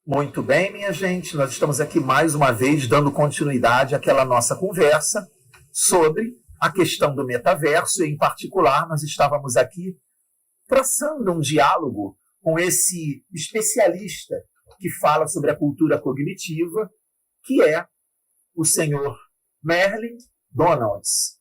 Muito bem, minha gente, nós estamos aqui mais uma vez dando continuidade àquela nossa conversa sobre a questão do metaverso, e em particular nós estávamos aqui traçando um diálogo com esse especialista que fala sobre a cultura cognitiva, que é o senhor Merlin Donalds.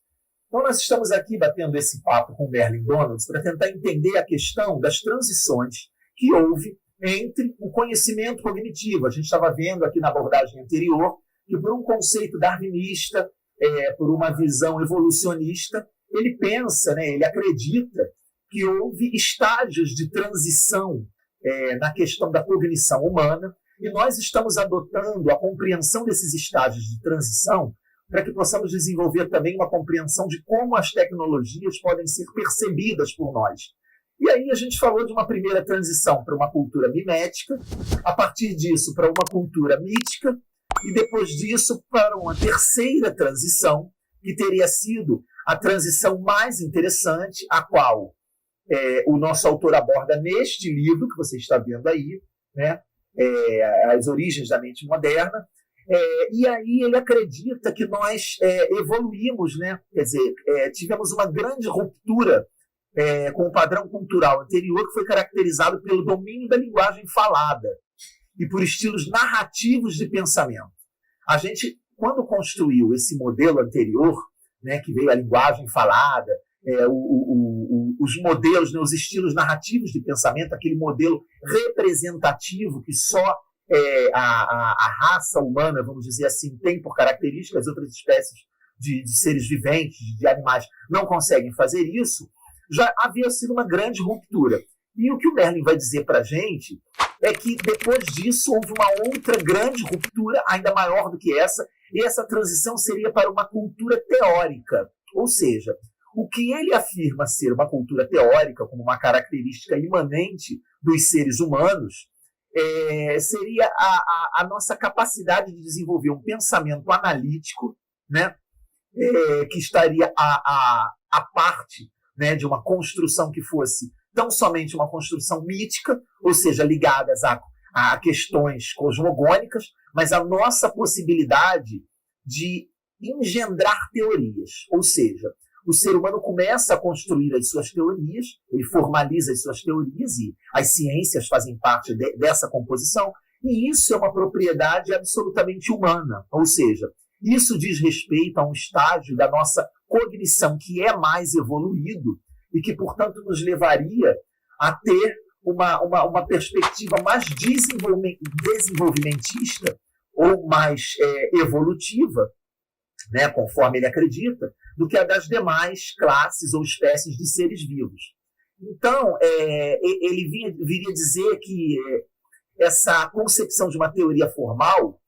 Então nós estamos aqui batendo esse papo com o Merlin Donalds para tentar entender a questão das transições que houve entre o conhecimento cognitivo. A gente estava vendo aqui na abordagem anterior que por um conceito darwinista, por uma visão evolucionista, ele pensa, ele acredita que houve estágios de transição na questão da cognição humana, e nós estamos adotando a compreensão desses estágios de transição para que possamos desenvolver também uma compreensão de como as tecnologias podem ser percebidas por nós. E aí a gente falou de uma primeira transição para uma cultura mimética, a partir disso para uma cultura mítica, e depois disso para uma terceira transição, que teria sido a transição mais interessante, a qual o nosso autor aborda neste livro, que você está vendo aí, As Origens da Mente Moderna. E aí ele acredita que nós evoluímos, quer dizer, tivemos uma grande ruptura com o padrão cultural anterior, que foi caracterizado pelo domínio da linguagem falada e por estilos narrativos de pensamento. A gente, quando construiu esse modelo anterior, que veio a linguagem falada, os modelos, os estilos narrativos de pensamento, aquele modelo representativo que só a raça humana, vamos dizer assim, tem por características, outras espécies de seres viventes, de animais, não conseguem fazer isso, já havia sido uma grande ruptura. E o que o Merlin vai dizer para a gente é que depois disso houve uma outra grande ruptura, ainda maior do que essa, e essa transição seria para uma cultura teórica. Ou seja, o que ele afirma ser uma cultura teórica, como uma característica imanente dos seres humanos, seria a nossa capacidade de desenvolver um pensamento analítico, que estaria à parte de uma construção que fosse tão somente uma construção mítica, ou seja, ligadas a questões cosmogônicas, mas a nossa possibilidade de engendrar teorias. Ou seja, o ser humano começa a construir as suas teorias, ele formaliza as suas teorias, e as ciências fazem parte dessa composição, e isso é uma propriedade absolutamente humana. Ou seja, isso diz respeito a um estágio da nossa cognição que é mais evoluído e que, portanto, nos levaria a ter uma perspectiva mais desenvolvimentista ou mais evolutiva, conforme ele acredita, do que a das demais classes ou espécies de seres vivos. Então, ele viria dizer que essa concepção de uma teoria formal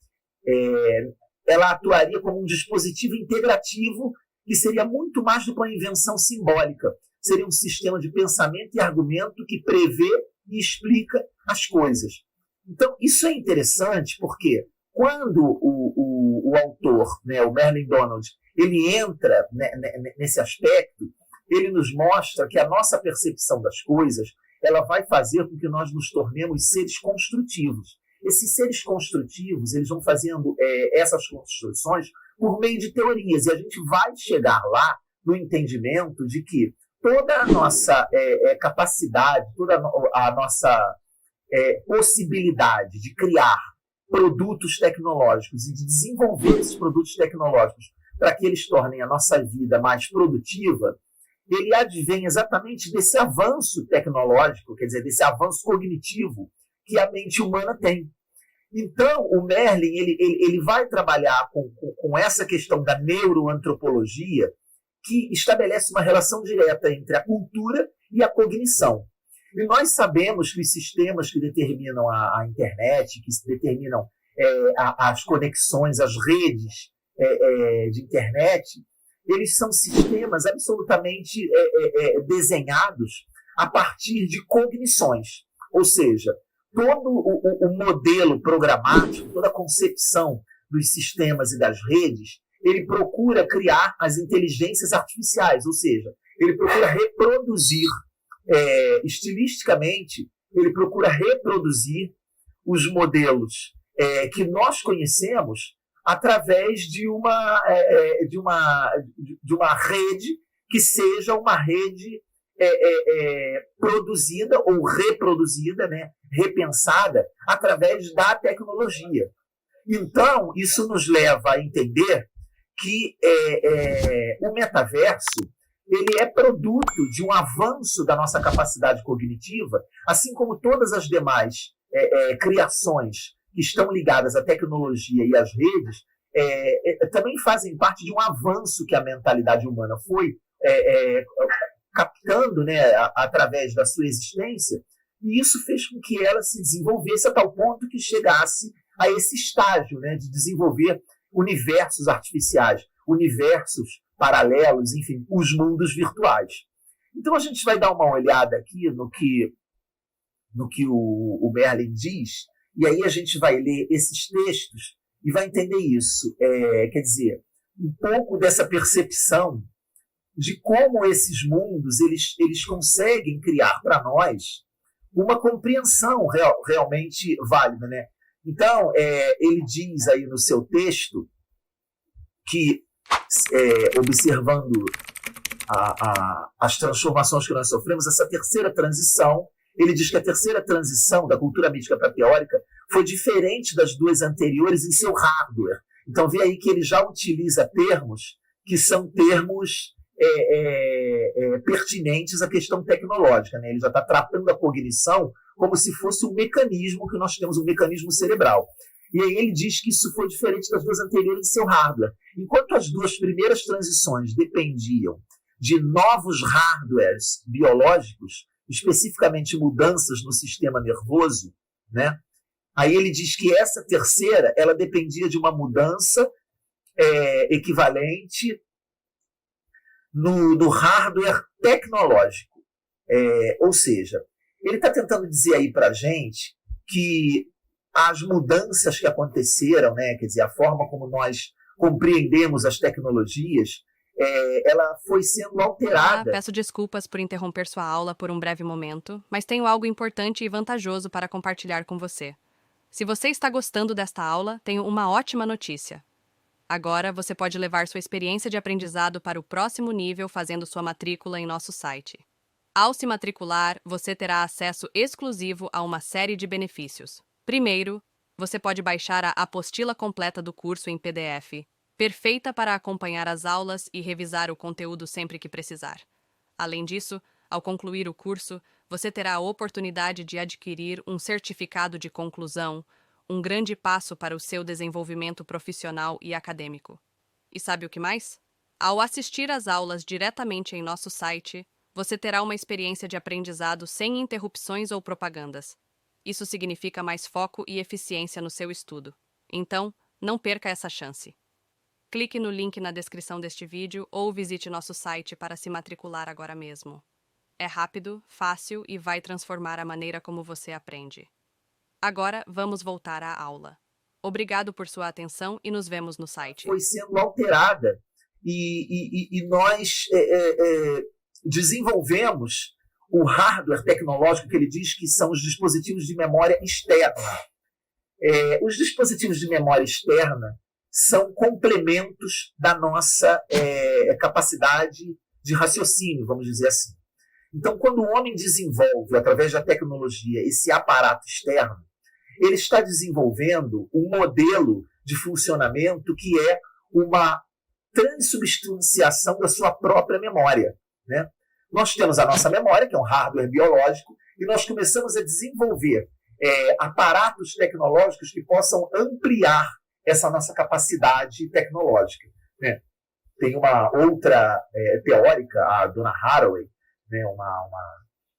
ela atuaria como um dispositivo integrativo que seria muito mais do que uma invenção simbólica. Seria um sistema de pensamento e argumento que prevê e explica as coisas. Então, isso é interessante porque quando o autor, o Merlin Donalds, ele entra nesse aspecto, ele nos mostra que a nossa percepção das coisas ela vai fazer com que nós nos tornemos seres construtivos. Esses seres construtivos, eles vão fazendo essas construções por meio de teorias, e a gente vai chegar lá no entendimento de que toda a nossa capacidade, toda a nossa possibilidade de criar produtos tecnológicos e de desenvolver esses produtos tecnológicos para que eles tornem a nossa vida mais produtiva, ele advém exatamente desse avanço tecnológico, quer dizer, desse avanço cognitivo que a mente humana tem. Então, o Merlin ele vai trabalhar com essa questão da neuroantropologia, que estabelece uma relação direta entre a cultura e a cognição. E nós sabemos que os sistemas que determinam a internet, que determinam as conexões, as redes de internet, eles são sistemas absolutamente desenhados a partir de cognições. Ou seja, todo o modelo programático, toda a concepção dos sistemas e das redes, ele procura criar as inteligências artificiais, ou seja, ele procura reproduzir estilisticamente, ele procura reproduzir os modelos que nós conhecemos através de uma rede que seja uma rede produzida ou reproduzida, né, repensada através da tecnologia. Então, isso nos leva a entender que o metaverso ele é produto de um avanço da nossa capacidade cognitiva, assim como todas as demais criações que estão ligadas à tecnologia e às redes, também fazem parte de um avanço que a mentalidade humana foi captando, né, através da sua existência, e isso fez com que ela se desenvolvesse a tal ponto que chegasse a esse estágio, né, de desenvolver universos artificiais, universos paralelos, enfim, os mundos virtuais. Então a gente vai dar uma olhada aqui no que o Merlin diz, e aí a gente vai ler esses textos e vai entender isso. Quer dizer, um pouco dessa percepção de como esses mundos eles conseguem criar para nós uma compreensão realmente válida, né? Então, ele diz aí no seu texto que, observando as transformações que nós sofremos, essa terceira transição, ele diz que a terceira transição da cultura mítica para a teórica foi diferente das duas anteriores em seu hardware. Então, vê aí que ele já utiliza termos que são termos pertinentes à questão tecnológica, né? Ele já está tratando a cognição como se fosse um mecanismo que nós temos, um mecanismo cerebral. E aí ele diz que isso foi diferente das duas anteriores em seu hardware. Enquanto as duas primeiras transições dependiam de novos hardwares biológicos, especificamente mudanças no sistema nervoso, né? Aí ele diz que essa terceira ela dependia de uma mudança equivalente no hardware tecnológico. Ou seja, ele está tentando dizer aí para a gente que as mudanças que aconteceram, né, quer dizer, a forma como nós compreendemos as tecnologias, ela foi sendo alterada. Peço desculpas por interromper sua aula por um breve momento, mas tenho algo importante e vantajoso para compartilhar com você. Se você está gostando desta aula, tenho uma ótima notícia. Agora você pode levar sua experiência de aprendizado para o próximo nível fazendo sua matrícula em nosso site. Ao se matricular, você terá acesso exclusivo a uma série de benefícios. Primeiro, você pode baixar a apostila completa do curso em PDF, perfeita para acompanhar as aulas e revisar o conteúdo sempre que precisar. Além disso, ao concluir o curso, você terá a oportunidade de adquirir um certificado de conclusão, um grande passo para o seu desenvolvimento profissional e acadêmico. E sabe o que mais? Ao assistir às aulas diretamente em nosso site, você terá uma experiência de aprendizado sem interrupções ou propagandas. Isso significa mais foco e eficiência no seu estudo. Então, não perca essa chance. Clique no link na descrição deste vídeo ou visite nosso site para se matricular agora mesmo. É rápido, fácil e vai transformar a maneira como você aprende. Agora, vamos voltar à aula. Obrigado por sua atenção e nos vemos no site. Foi sendo alterada e nós desenvolvemos o hardware tecnológico que ele diz que são os dispositivos de memória externa. Os dispositivos de memória externa são complementos da nossa capacidade de raciocínio, vamos dizer assim. Então, quando o homem desenvolve, através da tecnologia, esse aparato externo, ele está desenvolvendo um modelo de funcionamento que é uma transubstanciação da sua própria memória, né? Nós temos a nossa memória, que é um hardware biológico, e nós começamos a desenvolver aparatos tecnológicos que possam ampliar essa nossa capacidade tecnológica, né? Tem uma outra teórica, a Donna Haraway, né,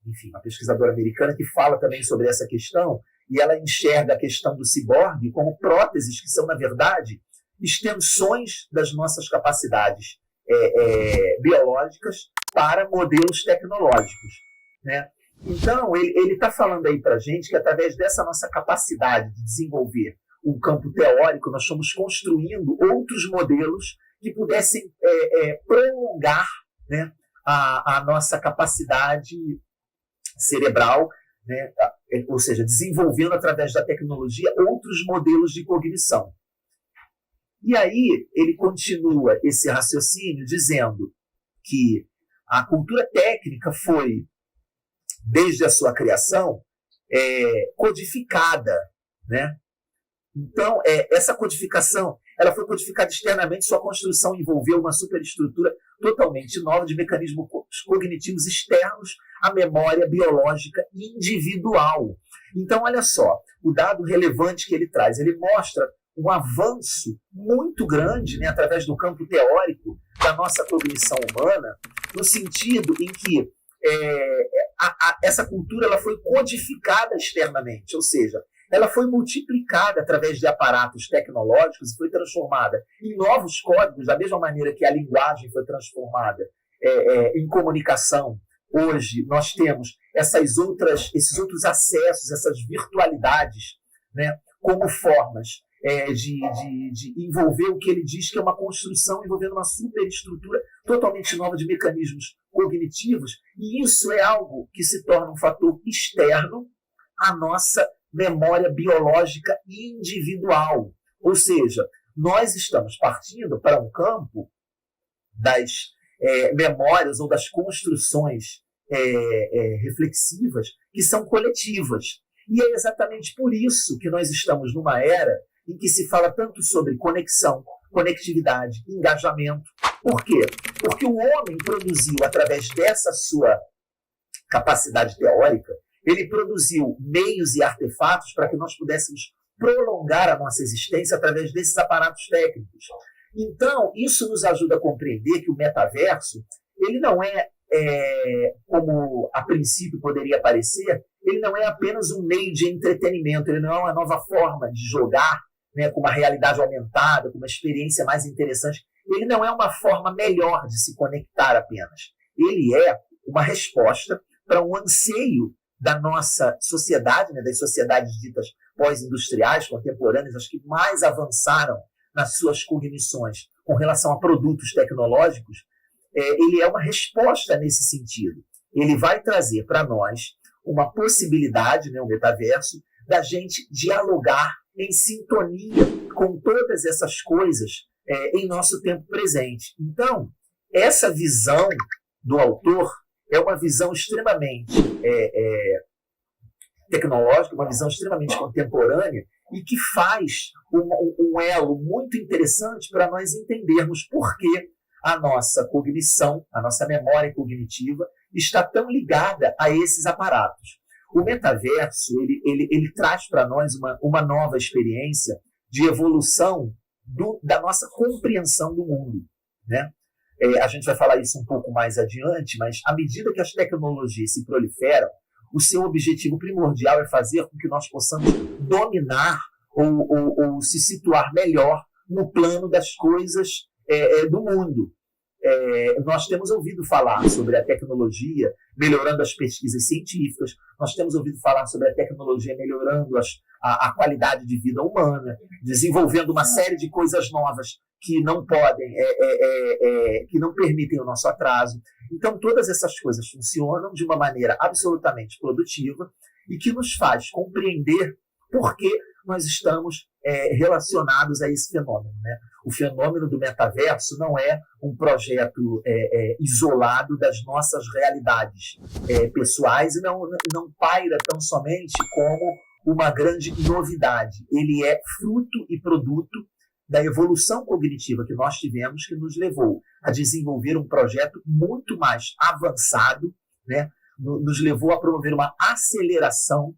enfim, uma pesquisadora americana que fala também sobre essa questão, e ela enxerga a questão do ciborgue como próteses que são, na verdade, extensões das nossas capacidades biológicas para modelos tecnológicos, né? Então, ele está falando aí para a gente que, através dessa nossa capacidade de desenvolver um campo teórico, nós estamos construindo outros modelos que pudessem prolongar, né, a nossa capacidade cerebral né? Ou seja, desenvolvendo através da tecnologia outros modelos de cognição. E aí ele continua esse raciocínio dizendo que a cultura técnica foi, desde a sua criação, codificada, né? Então, essa codificação, ela foi codificada externamente, sua construção envolveu uma superestrutura totalmente nova de mecanismos cognitivos externos à memória biológica individual. Então, olha só, o dado relevante que ele traz, ele mostra um avanço muito grande, né, através do campo teórico da nossa cognição humana, no sentido em que essa cultura ela foi codificada externamente, ou seja, ela foi multiplicada através de aparatos tecnológicos e foi transformada em novos códigos, da mesma maneira que a linguagem foi transformada em comunicação. Hoje nós temos esses outros acessos, essas virtualidades, né, como formas de envolver o que ele diz que é uma construção envolvendo uma superestrutura totalmente nova de mecanismos cognitivos, e isso é algo que se torna um fator externo à nossa memória biológica individual. Ou seja, nós estamos partindo para um campo das memórias ou das construções reflexivas que são coletivas. E é exatamente por isso que nós estamos numa era em que se fala tanto sobre conexão, conectividade, engajamento. Por quê? Porque o homem produziu, através dessa sua capacidade teórica, ele produziu meios e artefatos para que nós pudéssemos prolongar a nossa existência através desses aparatos técnicos. Então, isso nos ajuda a compreender que o metaverso, ele não como a princípio poderia parecer, ele não é apenas um meio de entretenimento, ele não é uma nova forma de jogar, né, com uma realidade aumentada, com uma experiência mais interessante. Ele não é uma forma melhor de se conectar apenas. Ele é uma resposta para um anseio da nossa sociedade, né, das sociedades ditas pós-industriais, contemporâneas, as que mais avançaram nas suas cognições com relação a produtos tecnológicos. Ele é uma resposta nesse sentido. Ele vai trazer para nós uma possibilidade, né, o metaverso, da gente dialogar em sintonia com todas essas coisas em nosso tempo presente. Então, essa visão do autor é uma visão extremamente tecnológica, uma visão extremamente contemporânea e que faz um elo muito interessante para nós entendermos por que a nossa cognição, a nossa memória cognitiva está tão ligada a esses aparatos. O metaverso, ele traz para nós uma nova experiência de evolução da nossa compreensão do mundo, né? A gente vai falar isso um pouco mais adiante, mas à medida que as tecnologias se proliferam, o seu objetivo primordial é fazer com que nós possamos dominar ou se situar melhor no plano das coisas do mundo. Nós temos ouvido falar sobre a tecnologia melhorando as pesquisas científicas, nós temos ouvido falar sobre a tecnologia melhorando a qualidade de vida humana, desenvolvendo uma série de coisas novas que não podem, que não permitem o nosso atraso. Então, todas essas coisas funcionam de uma maneira absolutamente produtiva e que nos faz compreender por que nós estamos relacionados a esse fenômeno, né? O fenômeno do metaverso não é um projeto isolado das nossas realidades pessoais e não paira tão somente como uma grande novidade. Ele é fruto e produto da evolução cognitiva que nós tivemos, que nos levou a desenvolver um projeto muito mais avançado, né? Nos levou a promover uma aceleração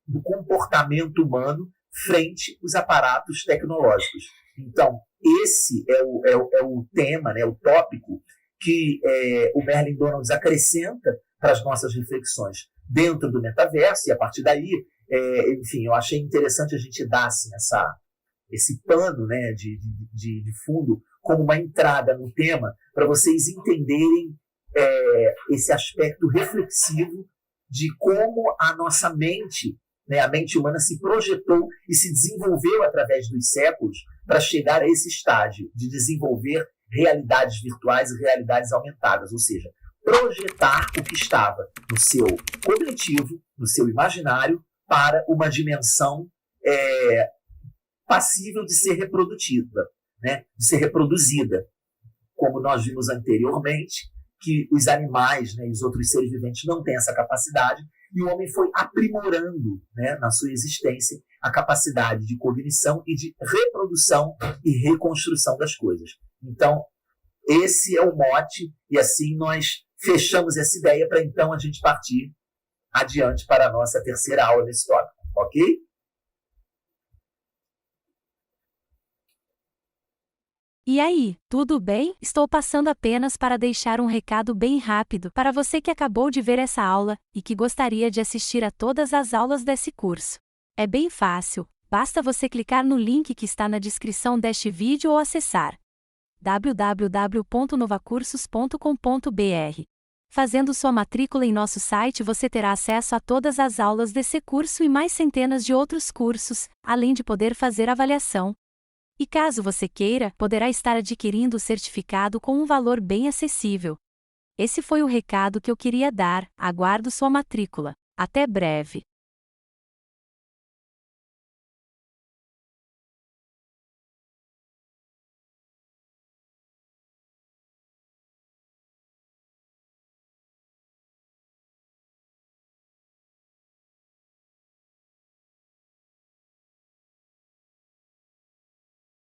do comportamento humano frente aos aparatos tecnológicos. Então, esse é o tema, né, o tópico que o Merlin Donalds acrescenta para as nossas reflexões dentro do metaverso, e a partir daí, enfim, eu achei interessante a gente dar assim, esse pano, né, de fundo como uma entrada no tema para vocês entenderem esse aspecto reflexivo de como a nossa mente, né, a mente humana se projetou e se desenvolveu através dos séculos para chegar a esse estágio de desenvolver realidades virtuais e realidades aumentadas, ou seja, projetar o que estava no seu cognitivo, no seu imaginário, para uma dimensão passível de ser reproduzida, né? De ser reproduzida. Como nós vimos anteriormente, que os animais, né, e os outros seres viventes não têm essa capacidade, e o homem foi aprimorando, né, na sua existência a capacidade de cognição e de reprodução e reconstrução das coisas. Então, esse é o mote, e assim nós fechamos essa ideia para então a gente partir adiante para a nossa terceira aula nesse tópico, ok? E aí, tudo bem? Estou passando apenas para deixar um recado bem rápido para você que acabou de ver essa aula e que gostaria de assistir a todas as aulas desse curso. É bem fácil, basta você clicar no link que está na descrição deste vídeo ou acessar www.novacursos.com.br. Fazendo sua matrícula em nosso site, você terá acesso a todas as aulas desse curso e mais centenas de outros cursos, além de poder fazer avaliação. E caso você queira, poderá estar adquirindo o certificado com um valor bem acessível. Esse foi o recado que eu queria dar, aguardo sua matrícula. Até breve!